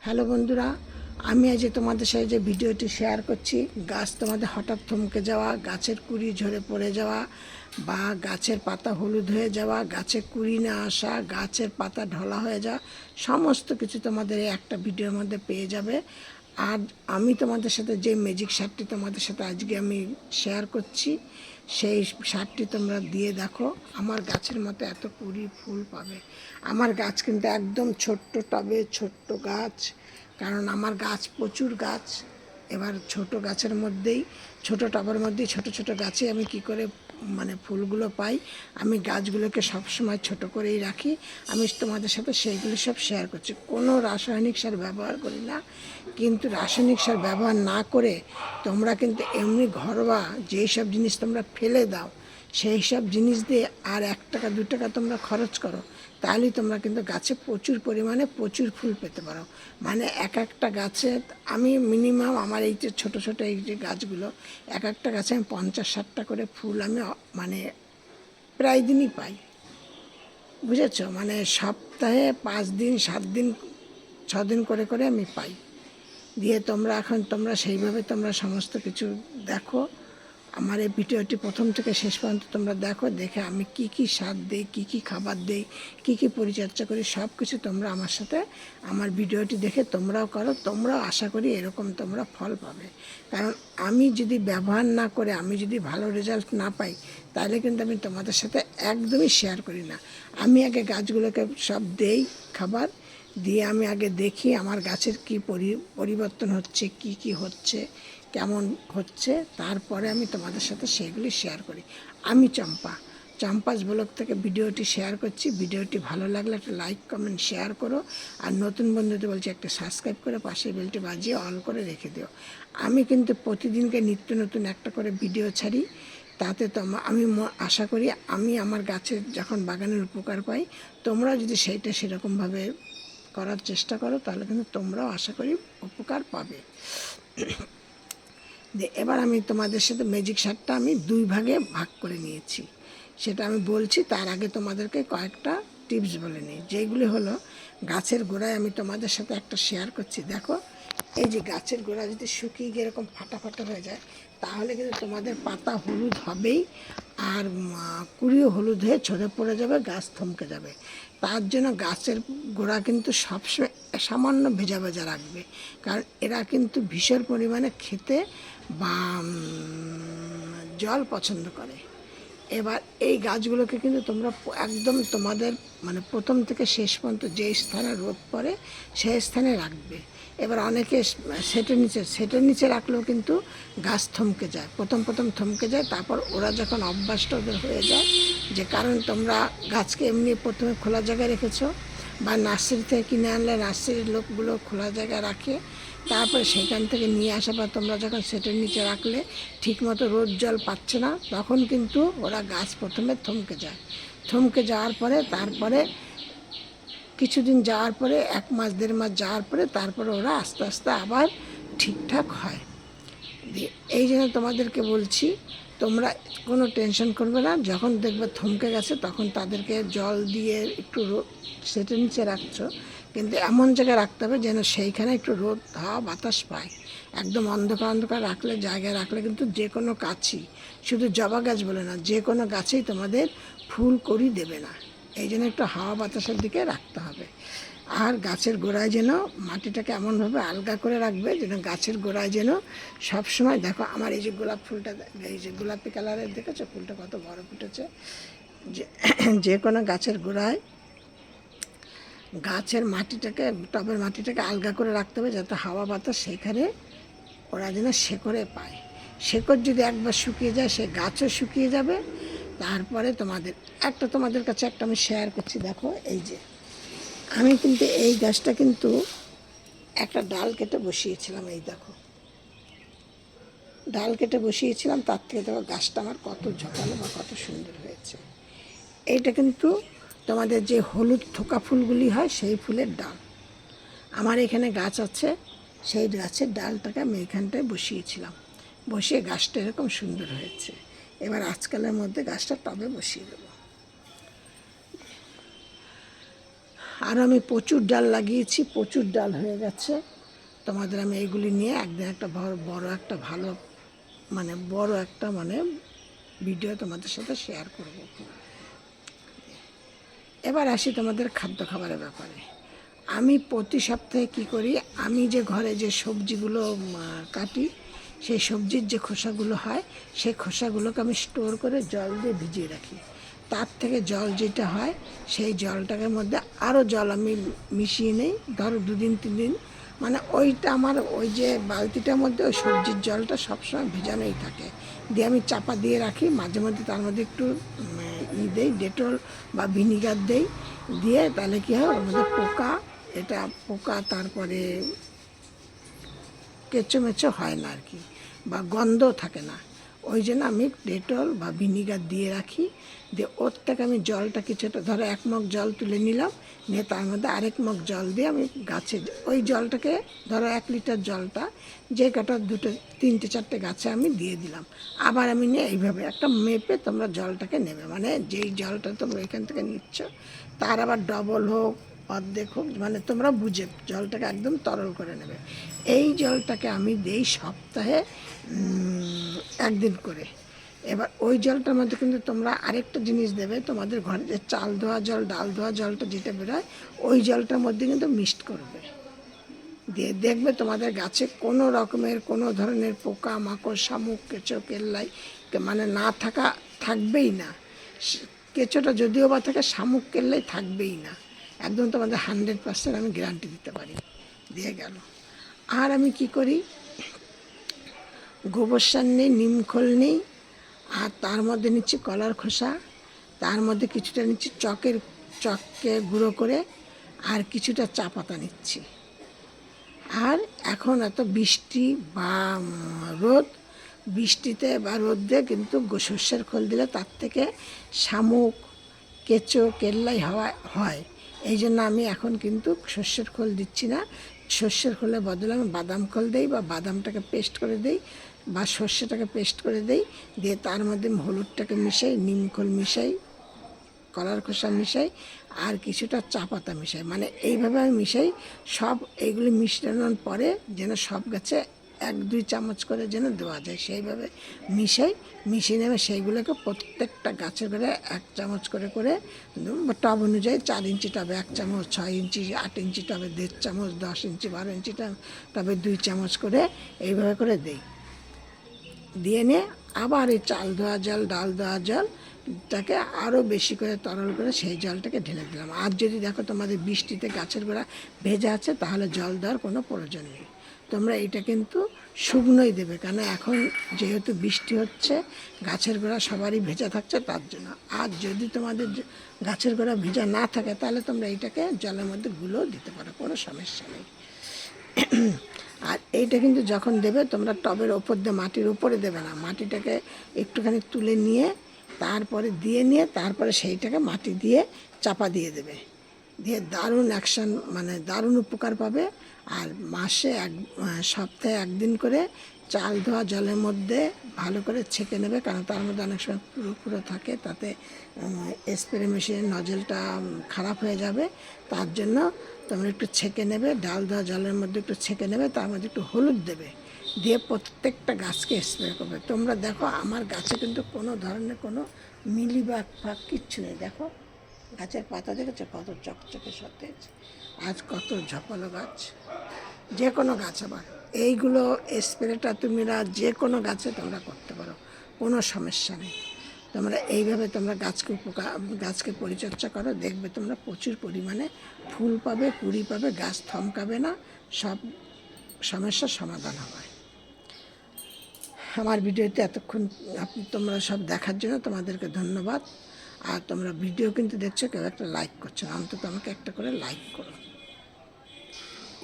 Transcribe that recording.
Hello বন্ধুরা, আমি আজ তোমাদের সাথে যে ভিডিওটি শেয়ার করছি, গাছ তোমাদের হঠাৎ থমকে যাওয়া, গাছের কুড়ি ঝরে পড়ে যাওয়া বা গাছের পাতা হলুদ হয়ে যাওয়া, গাছে কুড়ি না আসা, গাছের পাতা ঢলা হয়ে যাওয়া, সমস্ত কিছু তোমাদের এই একটা ভিডিওর মধ্যে পেয়ে যাবে। আর আমি তোমাদের সাথে যে ম্যাজিক সারটি তোমাদের সাথে আজকে আমি শেয়ার করছি, সেই সারটি তোমরা দিয়ে দেখো, আমার গাছের মতো এত কুড়ি ফুল পাবে। আমার গাছ কিন্তু একদম ছোট্ট টবে, ছোট্ট গাছ, কারণ আমার গাছ প্রচুর গাছ। এবার ছোট গাছের মধ্যেই, ছোট টবের মধ্যেই ছোট ছোট গাছে আমি কি করে ফুলগুলো পাই। আমি গাছগুলোকে সবসময় ছোট করেই রাখি। আমি তোমাদের সাথে সেইগুলো সব শেয়ার করছি। কোনো রাসায়নিক সার ব্যবহার করি না, কিন্তু রাসায়নিক সার ব্যবহার না করে তোমরা কিন্তু এমনি ঘরোয়া যেই সব জিনিস তোমরা ফেলে দাও, সেই সব জিনিস দিয়ে আর 1 টাকা 2 টাকা তোমরা খরচ করো, তাহলেই তোমরা কিন্তু গাছে প্রচুর পরিমাণে প্রচুর ফুল পেতে পারো। এক একটা গাছে আমি মিনিমাম, আমার এই যে ছোটো ছোটো এই যে গাছগুলো, একটা গাছে আমি 50-60টা করে ফুল আমি প্রায় দিনই পাই। বুঝেছ? সপ্তাহে 5 দিন 7 দিন 6 দিন করে করে আমি পাই। দিয়ে তোমরা সেইভাবে তোমরা সমস্ত কিছু দেখো। আমার এই ভিডিওটি প্রথম থেকে শেষ পর্যন্ত তোমরা দেখো, দেখে আমি কি কি সার দিই, কি কি খাবার দিই, কি কি পরিচর্যা করি, সব কিছু তোমরা আমার সাথে আমার ভিডিওটি দেখে তোমরাও করো। তোমরাও আশা করি এরকম তোমরা ফল পাবে। কারণ আমি যদি ব্যবহার না করে, আমি যদি ভালো রেজাল্ট না পাই, তাহলে কিন্তু আমি তোমাদের সাথে একদমই শেয়ার করি না। আমি আগে গাছগুলোকে সব দেই খাবার দিয়ে, আমি আগে দেখি আমার গাছের কি পরিবর্তন হচ্ছে, কি কি হচ্ছে, কেমন হচ্ছে, তারপরে আমি তোমাদের সাথে সেগুলি শেয়ার করি। আমি চম্পাস ব্লগ থেকে ভিডিওটি শেয়ার করছি। ভিডিওটি ভালো লাগলে একটা লাইক কমেন্ট শেয়ার করো। আর নতুন বন্ধুদের বলছি একটা সাবস্ক্রাইব করে পাশে বেলটি বাজিয়ে অল করে রেখে দিও। আমি কিন্তু প্রতিদিনকে নিত্য নতুন একটা করে ভিডিও ছাড়ি। তাতে আমি আশা করি আমি আমার গাছের যখন বাগানের উপকার পাই, তোমরা যদি সেইটা সেরকমভাবে করার চেষ্টা করো, তাহলে কিন্তু তোমরাও আশা করি উপকার পাবে। এবার আমি তোমাদের সাথে ম্যাজিক সারটা আমি 2 ভাগে ভাগ করে নিয়েছি, সেটা আমি বলছি। তার আগে তোমাদেরকে কয়েকটা টিপস বলে নিই, যেগুলি হলো গাছের গোড়ায় আমি তোমাদের সাথে একটা শেয়ার করছি। দেখো, এই যে গাছের গোড়া যদি শুকিয়ে গিয়ে এরকম ফাটা ফাটা হয়ে যায়, তাহলে কিন্তু তোমাদের পাতা হলুদ হবেই, আর কুড়িও হলুদ হয়ে ঝরে পড়ে যাবে, গাছ থমকে যাবে। তার জন্য গাছের গোড়া কিন্তু সবসময় সামান্য ভেজা ভেজা রাখবে, কারণ এরা কিন্তু ভীষণ পরিমাণে খেতে বা জল পছন্দ করে। এবার এই গাছগুলোকে কিন্তু তোমরা একদম তোমাদের প্রথম থেকে শেষ পর্যন্ত যে স্থানে রোদ পড়ে সেই স্থানে রাখবে। এবার অনেকে সেটের নিচে রাখলেও কিন্তু গাছ থমকে যায়, প্রথম থমকে যায়। তারপর ওরা যখন অভ্যাসটা ওদের হয়ে যায়, যে কারণ তোমরা গাছকে এমনি প্রথমে খোলা জায়গায় রেখেছো, বা নার্সারি থেকে কিনে আনলে নার্সারির লোকগুলো খোলা জায়গায় রাখে, তারপরে সেখান থেকে নিয়ে আসা বা তোমরা যখন সেটের নিচে রাখলে ঠিকমতো রোদ জল পাচ্ছে না, তখন কিন্তু ওরা গাছ প্রথমে থমকে যায়। থমকে যাওয়ার পরে তারপরে কিছুদিন যাওয়ার পরে 1 মাস 1.5 মাস যাওয়ার পরে তারপরে ওরা আস্তে আস্তে আবার ঠিকঠাক হয়। এই জন্য তোমাদেরকে বলছি, তোমরা কোনো টেনশন করবে না। যখন দেখবে থমকে গেছে, তখন তাদেরকে জল দিয়ে একটু সেটের নিচে রাখছো, কিন্তু এমন জায়গায় রাখতে হবে যেন সেইখানে একটু রোদ হাওয়া বাতাস পায়। একদম অন্ধকার রাখলে, জায়গায় রাখলে কিন্তু যে কোনো গাছই, শুধু জবা গাছ বলে না, যে কোনো গাছেই তোমাদের ফুল করি দেবে না। এই জন্য একটু হাওয়া বাতাসের দিকে রাখতে হবে। আর গাছের গোড়ায় যেন মাটিটাকে এমনভাবে আলগা করে রাখবে যেন গাছের গোড়ায় যেন সবসময়, দেখো আমার এই যে গোলাপ ফুলটা, এই যে গোলাপি কালারের দেখেছো ফুলটা কত বড় ফুটেছে। যে কোনো গাছের গোড়ায় গাছের মাটিটাকে, টবের মাটিটাকে আলগা করে রাখতে হবে, যাতে হাওয়া বাতাস সেখানে ওরা যেন শেকড়ে পায়। শেকড় যদি একবার শুকিয়ে যায়, সে গাছও শুকিয়ে যাবে। তারপরে তোমাদের কাছে একটা আমি শেয়ার করছি। দেখো, এই যে আমি কিন্তু এই গাছটা কিন্তু একটা ডাল কেটে বসিয়েছিলাম। এই দেখো, ডাল কেটে বসিয়েছিলাম, তার থেকে দেখো গাছটা আমার কত ঝোঁকালো বা কত সুন্দর হয়েছে। এইটা কিন্তু তোমাদের যে হলুদ থোকা ফুলগুলি হয়, সেই ফুলের ডাল আমার এখানে গাছ আছে। সেই গাছের ডালটাকে আমি এখানটায় বসিয়েছিলাম, বসিয়ে গাছটা এরকম সুন্দর হয়েছে। এবার আজকালের মধ্যে গাছটা টবে বসিয়ে দেবো। আর আমি প্রচুর ডাল লাগিয়েছি, প্রচুর ডাল হয়ে গেছে। তোমাদের আমি এইগুলি নিয়ে একদিন একটা বড় একটা ভালো বড় একটা ভিডিও তোমাদের সাথে শেয়ার করব। এবার আসি তোমাদের খাদ্য খাবারের ব্যাপারে। আমি প্রতি সপ্তাহে কী করি, আমি যে ঘরে যে সবজিগুলো কাটি, সেই সবজির যে খোসাগুলো হয়, সেই খোসাগুলোকে আমি স্টোর করে জল দিয়ে ভিজিয়ে রাখি। তার থেকে জল যেটা হয়, সেই জলটাকে মধ্যে আরও জল আমি মিশিয়ে নিই, ধরো 2 দিন 3 দিন, ওইটা আমার ওই যে বালতিটার মধ্যে ওই সবজির জলটা সবসময় ভেজানোই থাকে। দিয়ে আমি চাপা দিয়ে রাখি, মাঝে মধ্যে তার মধ্যে একটু দেই, ডেটল বা ভিনিগার দেই। দিয়ে তাহলে কী হয়, ওর মধ্যে পোকা তারপরে কেঁচোমেচো হয় না আর কি, বা গন্ধ থাকে না। ওই জন্য আমি ডেটল বা ভিনিগার দিয়ে রাখি। দিয়ে ওর থেকে আমি জলটা কিছুটা, ধরো 1 মগ জল তুলে নিলাম, নিয়ে তার মধ্যে আরেক মগ জল দিয়ে আমি গাছে ওই জলটাকে, ধরো 1 লিটার জলটা যে কটা 2 3 4টে গাছে আমি দিয়ে দিলাম। আবার আমি নিয়ে এইভাবে একটা মেপে তোমরা জলটাকে নেবে, যেই জলটা তোমরা এখান থেকে নিচ্ছ তার আবার ডবল হোক অর্ধেক হোক, তোমরা বুঝে জলটাকে একদম তরল করে নেবে। এই জলটাকে আমি দিই সপ্তাহে 1 দিন করে। এবার ওই জলটার মধ্যে কিন্তু তোমরা আরেকটা জিনিস দেবে, তোমাদের ঘরে যে চাল ধোয়া জল, ডাল ধোয়া জলটা যেটা বেরোয়, ওই জলটার মধ্যে কিন্তু মিক্সড করবে। দিয়ে দেখবে তোমাদের গাছে কোনো রকমের কোনো ধরনের পোকা মাকড়, শামুক, কেঁচো, কেল্লাই না থাকবেই না। কেঁচোটা যদিও বা থাকে, শামুক কেল্লাই থাকবেই না। একদম তোমাদের 100% আমি গ্যারান্টি দিতে পারি। দিয়ে গেল। আর আমি কি করি, গোবর সার নিই, নিমখোল নিই, আর তার মধ্যে নিচ্ছি কলার খোসা, তার মধ্যে কিছুটা নিচ্ছি চককে গুঁড়ো করে, আর কিছুটা চা পাতা নিচ্ছি। আর এখন এত বৃষ্টি বা রোদ, বৃষ্টিতে বা রোদে কিন্তু সর্ষের খোল দিলে তার থেকে শামুক, কেঁচো, কেল্লাই হয়। এই জন্য আমি এখন কিন্তু সর্ষের খোল দিচ্ছি না। সর্ষের খোলের বদলে আমি বাদাম খোল দিই, বা বাদামটাকে পেস্ট করে দিই, বা সর্ষেটাকে পেস্ট করে দিই। দিয়ে তার মধ্যে হলুদটাকে মিশাই, নিমখোল মিশাই, কলার খোসা মিশাই, আর কিছুটা চা পাতা মিশাই। এইভাবে আমি মিশাই। সব এইগুলি মিশানোর পরে যেন সব গাছে 1-2 চামচ করে যেন দেওয়া যায়, সেইভাবে মিশিয়ে নেবে। সেইগুলোকে প্রত্যেকটা গাছের করে 1 চামচ করে টব অনুযায়ী, 4 ইঞ্চি টবে 1 চামচ, 6 ইঞ্চি 8 ইঞ্চি টবে 1.5 চামচ, 10 ইঞ্চি 12 ইঞ্চি টবে 2 চামচ করে এইভাবে করে দিই। দিয়ে নিয়ে আবার এই চাল ধোয়া জল, ডাল ধোয়া জলটাকে আরও বেশি করে তরল করে সেই জলটাকে ঢেলে দিলাম। আর যদি দেখো তোমাদের বৃষ্টিতে গাছের গোড়া ভেজা আছে, তাহলে জল দেওয়ার কোনো প্রয়োজন নেই। তোমরা এটা কিন্তু শুকনোই দেবে, কেন এখন যেহেতু বৃষ্টি হচ্ছে, গাছের গোড়া সবারই ভেজা থাকছে, তার জন্য। আর যদি তোমাদের গাছের গোড়া ভেজা না থাকে, তাহলে তোমরা এইটাকে জলের মধ্যে গুলেও দিতে পারো, কোনো সমস্যা নেই। আর এইটা কিন্তু যখন দেবে, তোমরা টবের ওপর দিয়ে, মাটির উপরে দেবে না, মাটিটাকে একটুখানি তুলে নিয়ে তারপরে সেইটাকে মাটি দিয়ে চাপা দিয়ে দেবে। দিয়ে দারুণ অ্যাকশান, দারুণ উপকার পাবে। আর সপ্তাহে 1 দিন করে চাল ধোয়া জলের মধ্যে ভালো করে ছেঁকে নেবে, কারণ তার মধ্যে অনেক সময় পুরো থাকে, তাতে স্প্রে মেশিনের নজলটা খারাপ হয়ে যাবে। তার জন্য তোমরা একটু ছেঁকে নেবে, ডাল ধোয়া জলের মধ্যে একটু ছেঁকে নেবে, তার মধ্যে একটু হলুদ দেবে, দিয়ে প্রত্যেকটা গাছকে স্প্রে করবে। তোমরা দেখো আমার গাছে কিন্তু কোনো ধরনের কোনো মিলিবাগ কিচ্ছু নেই। দেখো গাছের পাতা দেখেছো কত চকচকে সতেজ, আজ কত ঝপালো গাছ, যে কোনো গাছ। আবার এইগুলো স্প্রেটা তোমরা যে কোনো গাছে তোমরা করতে পারো, কোনো সমস্যা নেই। তোমরা এইভাবে তোমরা গাছকে পরিচর্যা করো, দেখবে তোমরা প্রচুর পরিমাণে ফুল পাবে, কুড়ি পাবে, গাছ থমকাবে না, সব সমস্যার সমাধান হবে। আমার ভিডিওতে এতক্ষণ তোমরা সব দেখার জন্য তোমাদেরকে ধন্যবাদ। আর তোমরা ভিডিও কিন্তু দেখছো, কেউ একটা লাইক করছো না, অন্তত আমাকে একটা করে লাইক করো।